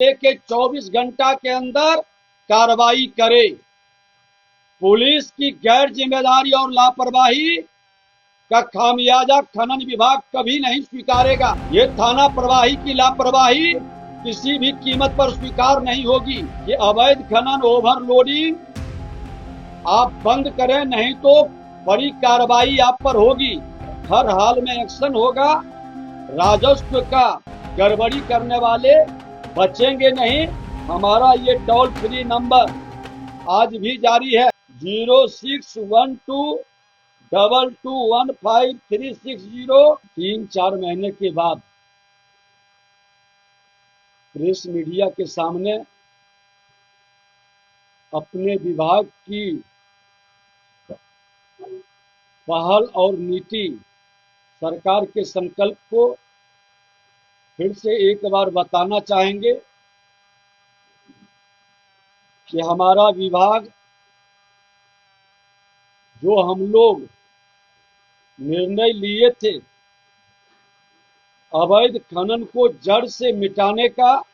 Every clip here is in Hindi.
के 24 घंटा के अंदर कार्रवाई करे। पुलिस की गैर जिम्मेदारी और लापरवाही का खामियाजा खनन विभाग कभी नहीं स्वीकारेगा। ये थाना प्रभारी की लापरवाही किसी भी कीमत पर स्वीकार नहीं होगी। ये अवैध खनन ओवरलोडिंग आप बंद करें, नहीं तो बड़ी कार्रवाई आप पर होगी। हर हाल में एक्शन होगा। राजस्व का गड़बड़ी करने वाले बचेंगे नहीं। हमारा ये टोल फ्री नंबर आज भी जारी है 0612215360। 3-4 महीने के बाद प्रेस मीडिया के सामने अपने विभाग की पहल और नीति, सरकार के संकल्प को फिर से एक बार बताना चाहेंगे कि हमारा विभाग जो हम लोग निर्णय लिए थे अवैध खनन को जड़ से मिटाने का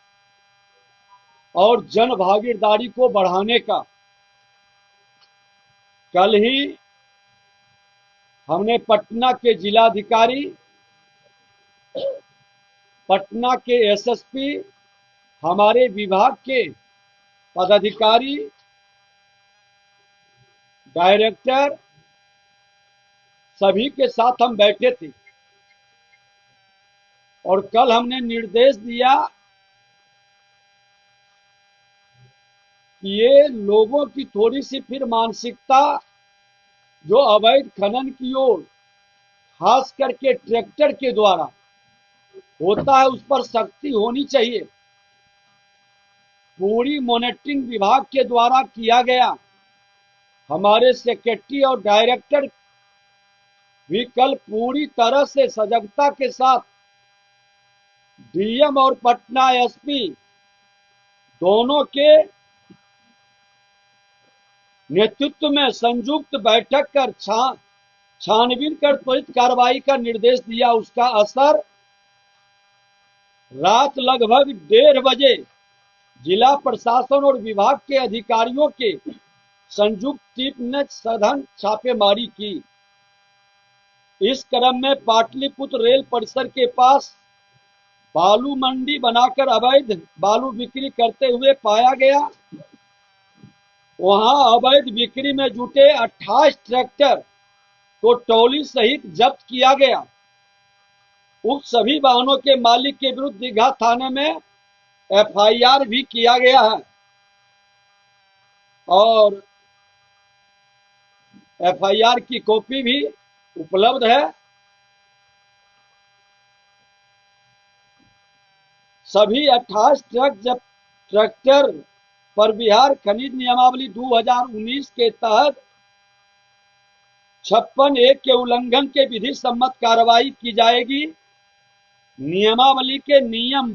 और जन भागीदारी को बढ़ाने का, कल ही हमने पटना के जिलाधिकारी, पटना के एसएसपी, हमारे विभाग के पदाधिकारी, डायरेक्टर सभी के साथ हम बैठे थे और कल हमने निर्देश दिया कि ये लोगों की थोड़ी सी फिर मानसिकता जो अवैध खनन की ओर खास करके ट्रैक्टर के द्वारा होता है उस पर सख्ती होनी चाहिए। पूरी मॉनिटरिंग विभाग के द्वारा किया गया। हमारे सेक्रेटरी और डायरेक्टर भी कल पूरी तरह से सजगता के साथ डीएम और पटना एसपी दोनों के नेतृत्व में संयुक्त बैठक कर छानबीन कर त्वरित कार्रवाई का निर्देश दिया। उसका असर रात लगभग 1:30 बजे जिला प्रशासन और विभाग के अधिकारियों के संयुक्त टीम ने सघन छापेमारी की। इस क्रम में पाटलिपुत्र रेल परिसर के पास बालू मंडी बनाकर अवैध बालू बिक्री करते हुए पाया गया। वहां अवैध बिक्री में जुटे 28 ट्रैक्टर को टोली सहित जब्त किया गया। उक्त सभी वाहनों के मालिक के विरुद्ध दीघा थाने में एफआईआर भी किया गया है और एफआईआर की कॉपी भी उपलब्ध है। सभी 28 ट्रैक्टर पर बिहार खनिज नियमावली 2019 के तहत 56(1) के उल्लंघन के विधि सम्मत कार्रवाई की जाएगी। नियमावली के नियम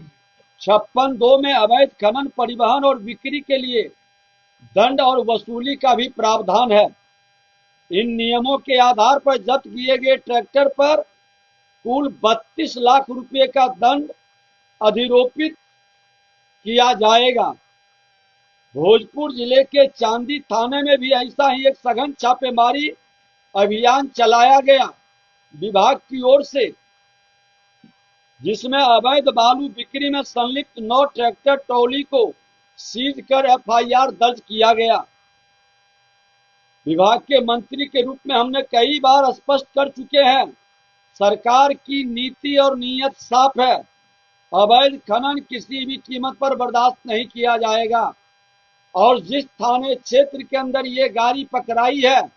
56(2) में अवैध खनन, परिवहन और बिक्री के लिए दंड और वसूली का भी प्रावधान है। इन नियमों के आधार पर जब्त किए गए ट्रैक्टर पर कुल 32 लाख रुपए का दंड अधिरोपित किया जाएगा। भोजपुर जिले के चांदी थाने में भी ऐसा ही एक सघन छापेमारी अभियान चलाया गया विभाग की ओर से, जिसमें अवैध बालू बिक्री में संलिप्त 9 ट्रैक्टर टोली को सीज कर एफआईआर दर्ज किया गया। विभाग के मंत्री के रूप में हमने कई बार स्पष्ट कर चुके हैं, सरकार की नीति और नीयत साफ है। अवैध खनन किसी भी कीमत पर बर्दाश्त नहीं किया जाएगा और जिस थाने क्षेत्र के अंदर ये गाड़ी पकड़ाई है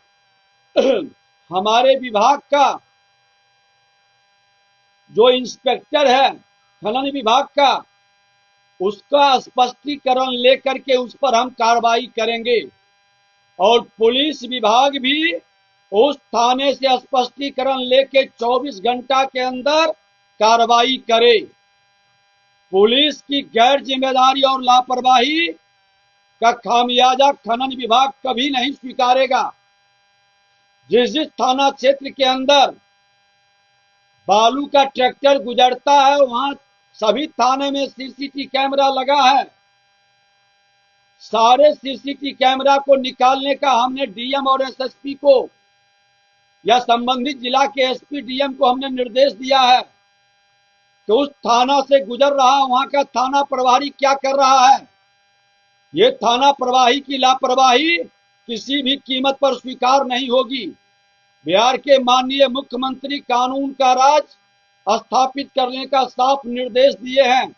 हमारे विभाग का जो इंस्पेक्टर है खनन विभाग का, उसका स्पष्टीकरण लेकर के उस पर हम कार्रवाई करेंगे और पुलिस विभाग भी उस थाने से स्पष्टीकरण लेके 24 घंटा के अंदर कार्रवाई करे। पुलिस की गैर जिम्मेदारी और लापरवाही का खामियाजा खनन विभाग कभी नहीं स्वीकारेगा। जिस थाना क्षेत्र के अंदर बालू का ट्रैक्टर गुजरता है वहां सभी थाने में सीसीटीवी कैमरा लगा है। सारे सीसीटीवी कैमरा को निकालने का हमने डीएम और एसएसपी को या संबंधित जिला के एसपी डीएम को हमने निर्देश दिया है कि उस थाना से गुजर रहा वहां का थाना प्रभारी क्या कर रहा है। ये थाना प्रभारी की लापरवाही किसी भी कीमत पर स्वीकार नहीं होगी। बिहार के माननीय मुख्यमंत्री कानून का राज स्थापित करने का साफ निर्देश दिए हैं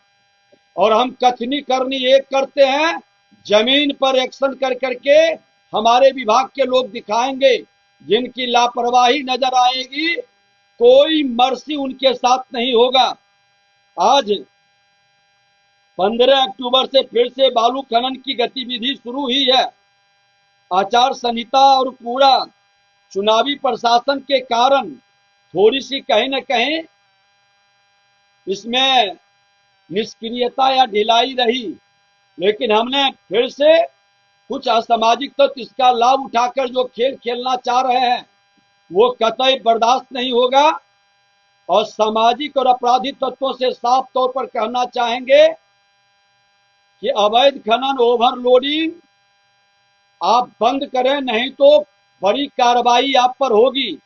और हम कथनी करनी एक करते हैं, जमीन पर एक्शन कर करके हमारे विभाग के लोग दिखाएंगे। जिनकी लापरवाही नजर आएगी कोई मर्सी उनके साथ नहीं होगा। आज 15 अक्टूबर से फिर से बालू खनन की गतिविधि शुरू हुई है। आचार संहिता और पूरा चुनावी प्रशासन के कारण थोड़ी सी कहीं न कहीं इसमें निष्क्रियता या ढिलाई रही, लेकिन हमने फिर से कुछ असामाजिक तत्व इसका लाभ उठाकर जो खेल खेलना चाह रहे हैं वो कतई बर्दाश्त नहीं होगा। और सामाजिक और आपराधिक तत्वों से साफ तौर पर कहना चाहेंगे कि अवैध खनन ओवरलोडिंग आप बंद करें, नहीं तो बड़ी कार्रवाई आप पर होगी।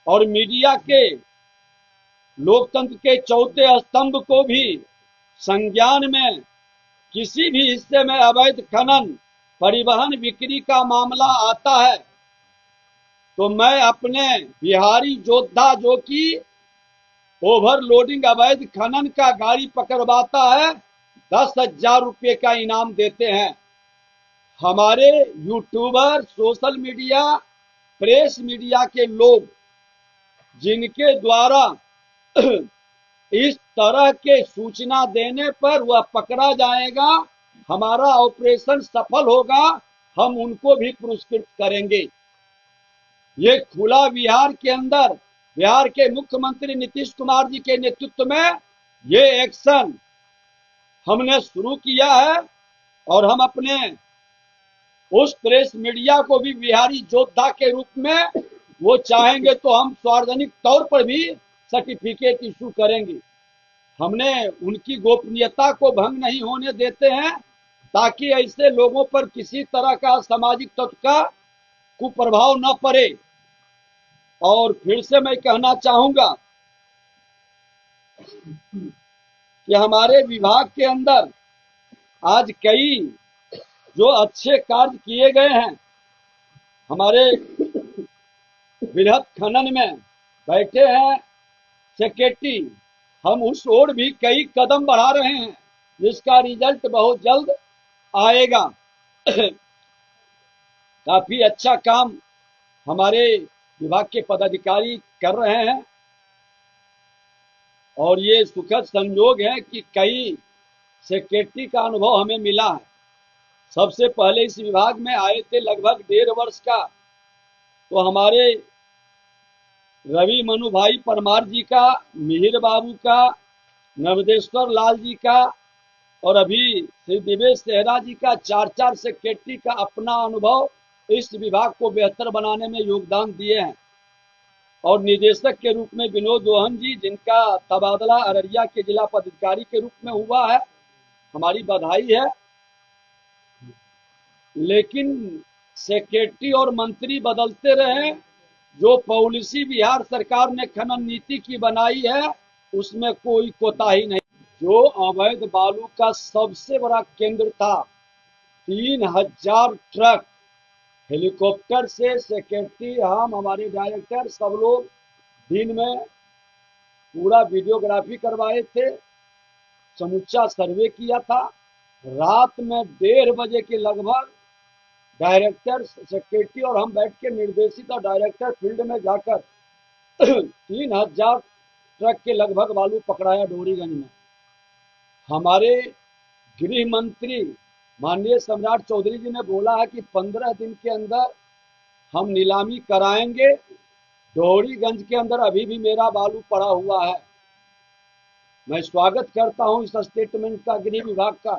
और मीडिया के लोकतंत्र के चौथे स्तंभ को भी संज्ञान में किसी भी हिस्से में अवैध खनन परिवहन बिक्री का मामला आता है तो मैं अपने बिहारी योद्धा जो कि ओवरलोडिंग अवैध खनन का गाड़ी पकड़वाता है 10,000 रुपये का इनाम देते हैं। हमारे YouTuber, social media, press media के लोग जिनके द्वारा इस तरह के सूचना देने पर वह पकड़ा जाएगा, हमारा ऑपरेशन सफल होगा, हम उनको भी पुरस्कृत करेंगे। ये खुला बिहार के अंदर बिहार के मुख्यमंत्री नीतीश कुमार जी के नेतृत्व में ये एक्शन हमने शुरू किया है और हम अपने उस प्रेस मीडिया को भी बिहारी योद्धा के रूप में वो चाहेंगे तो हम सार्वजनिक तौर पर भी सर्टिफिकेट इशू करेंगे। हमने उनकी गोपनीयता को भंग नहीं होने देते हैं ताकि ऐसे लोगों पर किसी तरह का सामाजिक तत्व का कुप्रभाव न पड़े। और फिर से मैं कहना चाहूंगा कि हमारे विभाग के अंदर आज कई जो अच्छे कार्य किए गए हैं। हमारे वृहद खनन में बैठे हैं सेक्रेटरी, हम उस ओर भी कई कदम बढ़ा रहे हैं जिसका रिजल्ट बहुत जल्द आएगा। काफी अच्छा काम हमारे विभाग के पदाधिकारी कर रहे हैं और ये सुखद संयोग है कि कई सेक्रेटरी का अनुभव हमें मिला है। सबसे पहले इस विभाग में आए थे लगभग 1.5 वर्ष का तो हमारे रवि मनु भाई परमार जी का, मिहिर बाबू का, नवदेश्वर लाल जी का और अभी श्री दिवेश सेहरा जी का 4-4 सेक्रेटरी का अपना अनुभव इस विभाग को बेहतर बनाने में योगदान दिए हैं। और निदेशक के रूप में विनोद दोहन जी, जिनका तबादला अररिया के जिला पदाधिकारी के रूप में हुआ है, हमारी बधाई है। लेकिन सेक्रेटरी और मंत्री बदलते रहे, जो पॉलिसी बिहार सरकार ने खनन नीति की बनाई है उसमें कोई कोताही नहीं। जो अवैध बालू का सबसे बड़ा केंद्र था, 3,000 ट्रक हेलीकॉप्टर से सेक्रेटरी, हम, हमारे डायरेक्टर, सब लोग दिन में पूरा वीडियोग्राफी करवाए थे, समूचा सर्वे किया था। रात में 1:30 बजे के लगभग डायरेक्टर, सेक्रेटरी और हम बैठ के निर्देशित और डायरेक्टर फील्ड में जाकर 3,000 ट्रक के लगभग बालू पकड़ाया डोरीगंज में। हमारे गृह मंत्री माननीय सम्राट चौधरी जी ने बोला है कि 15 दिन के अंदर हम नीलामी कराएंगे। डोरीगंज के अंदर अभी भी मेरा बालू पड़ा हुआ है। मैं स्वागत करता हूं इस स्टेटमेंट का गृह विभाग का।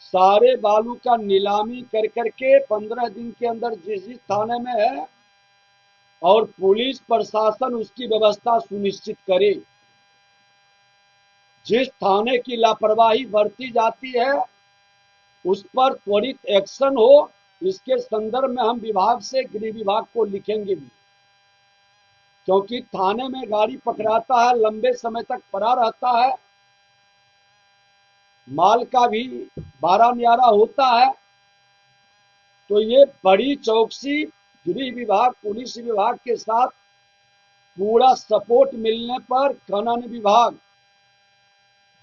सारे बालू का नीलामी कर करके 15 दिन के अंदर जिस जिस थाने में है और पुलिस प्रशासन उसकी व्यवस्था सुनिश्चित करे। जिस थाने की लापरवाही बरती जाती है उस पर त्वरित एक्शन हो, इसके संदर्भ में हम विभाग से गृह विभाग को लिखेंगे भी, क्योंकि थाने में गाड़ी पकड़ाता है, लंबे समय तक पड़ा रहता है, माल का भी बारा न्यारा होता है। तो ये बड़ी चौकसी गृह विभाग, पुलिस विभाग के साथ पूरा सपोर्ट मिलने पर खनन विभाग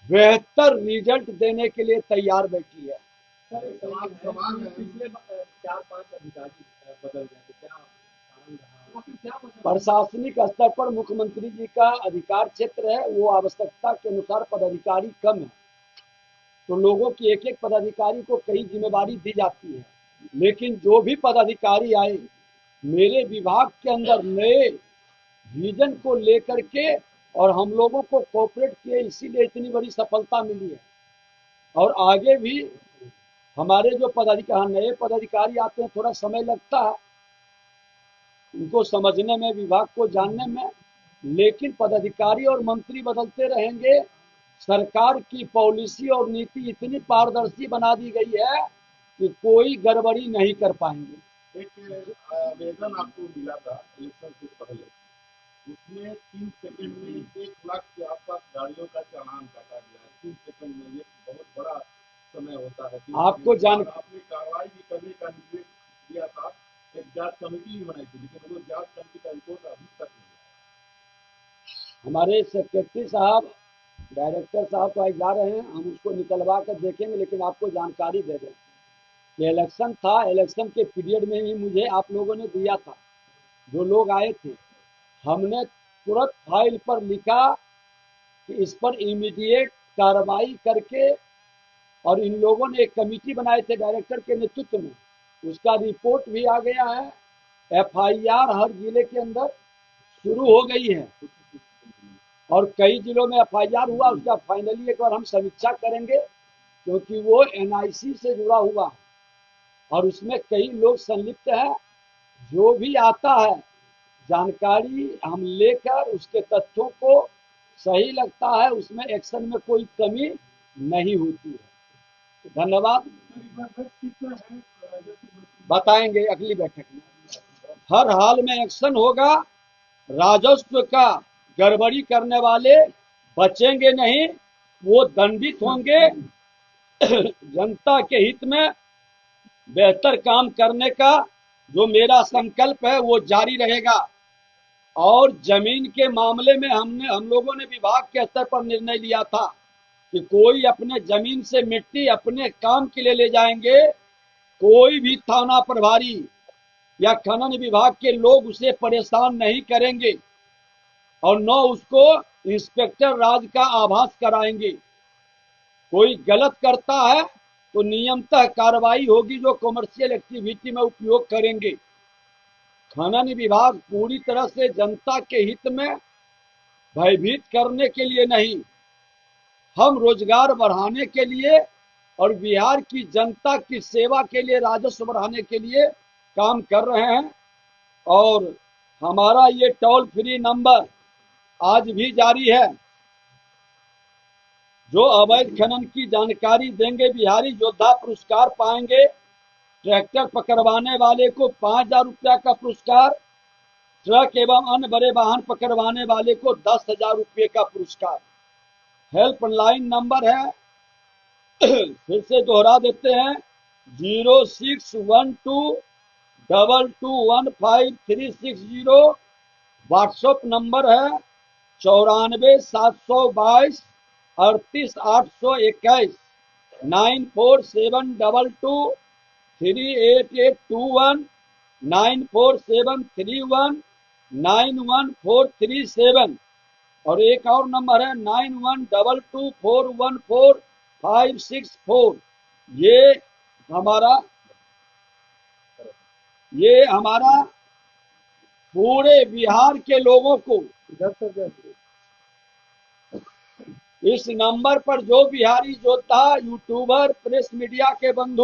बेहतर रिजल्ट देने के लिए तैयार बैठी है। पिछले 4-5 अधिकारी बदल गए, क्या प्रशासनिक स्तर पर मुख्यमंत्री जी का अधिकार क्षेत्र है, वो आवश्यकता के अनुसार पदाधिकारी कम है, तो लोगों की एक एक पदाधिकारी को कई जिम्मेदारी दी जाती है। लेकिन जो भी पदाधिकारी आए मेरे विभाग के अंदर नए विजन को लेकर के और हम लोगों को कोऑपरेट किए, इसीलिए इतनी बड़ी सफलता मिली है। और आगे भी हमारे जो पदाधिकारी, नए पदाधिकारी आते हैं, थोड़ा समय लगता है उनको समझने में, विभाग को जानने में, लेकिन पदाधिकारी और मंत्री बदलते रहेंगे। सरकार की पॉलिसी और नीति इतनी पारदर्शी बना दी गई है कि कोई गड़बड़ी नहीं कर पाएंगे। एक आवेदन आपको मिला था इलेक्शन से पहले, उसमें 3 सेकंड में 1 लाख के आसपास गाड़ियों का चालान काटा गया है। 3 सेकंड में, ये बहुत बड़ा समय होता है। आपने कार्रवाई भी करने का निर्देश दिया था, एक जांच कमेटी भी बनाई थी, लेकिन वो जांच कमेटी का रिपोर्ट अभी तक नहीं है। हमारे सेक्रेटरी साहब, डायरेक्टर साहब तो आज जा रहे हैं, हम उसको निकलवा कर देखेंगे, लेकिन आपको जानकारी दे दें कि इलेक्शन था, इलेक्शन के पीरियड में ही मुझे आप लोगों ने दिया था, जो लोग आए थे, हमने तुरंत फाइल पर लिखा कि इस पर इमीडिएट कार्रवाई करके, और इन लोगों ने एक कमेटी बनाए थे डायरेक्टर के नेतृत्व में, उसका रिपोर्ट भी आ गया है। एफआईआर हर जिले के अंदर शुरू हो गई है और कई जिलों में एफआईआर हुआ, उसका फाइनली एक बार हम समीक्षा करेंगे, क्योंकि वो एनआईसी से जुड़ा हुआ है और उसमें कई लोग संलिप्त हैं। जो भी आता है जानकारी हम लेकर उसके तथ्यों को सही लगता है, उसमें एक्शन में कोई कमी नहीं होती है। धन्यवाद, बताएंगे अगली बैठक में। हर हाल में एक्शन होगा, राजस्व का गड़बड़ी करने वाले बचेंगे नहीं, वो दंडित होंगे। जनता के हित में बेहतर काम करने का जो मेरा संकल्प है वो जारी रहेगा। और जमीन के मामले में हम लोगों ने विभाग के स्तर पर निर्णय लिया था कि कोई अपने जमीन से मिट्टी अपने काम के लिए ले जाएंगे, कोई भी थाना प्रभारी या खनन विभाग के लोग उसे परेशान नहीं करेंगे और न उसको इंस्पेक्टर राज का आभास कराएंगे। कोई गलत करता है तो नियमतः कार्रवाई होगी, जो कमर्शियल एक्टिविटी में उपयोग करेंगे। खनन विभाग पूरी तरह से जनता के हित में, भयभीत करने के लिए नहीं, हम रोजगार बढ़ाने के लिए और बिहार की जनता की सेवा के लिए, राजस्व बढ़ाने के लिए काम कर रहे हैं। और हमारा ये टोल फ्री नंबर आज भी जारी है। जो अवैध खनन की जानकारी देंगे बिहारी योद्धा पुरस्कार पाएंगे। ट्रैक्टर पकड़वाने वाले को 5,000 रुपया का पुरस्कार, ट्रक एवं अन्य बड़े वाहन पकड़वाने वाले को 10,000 रुपये का पुरस्कार। हेल्पलाइन नंबर है, फिर से दोहरा देते हैं, 0612221536 व्हाट्सएप नंबर है 94,722,38,821 9472238821 9473191437। और एक और नंबर है 9122414564। ये हमारा पूरे बिहार के लोगों को, इस नंबर पर जो बिहारी योद्धा, यूट्यूबर, प्रेस मीडिया के बंधु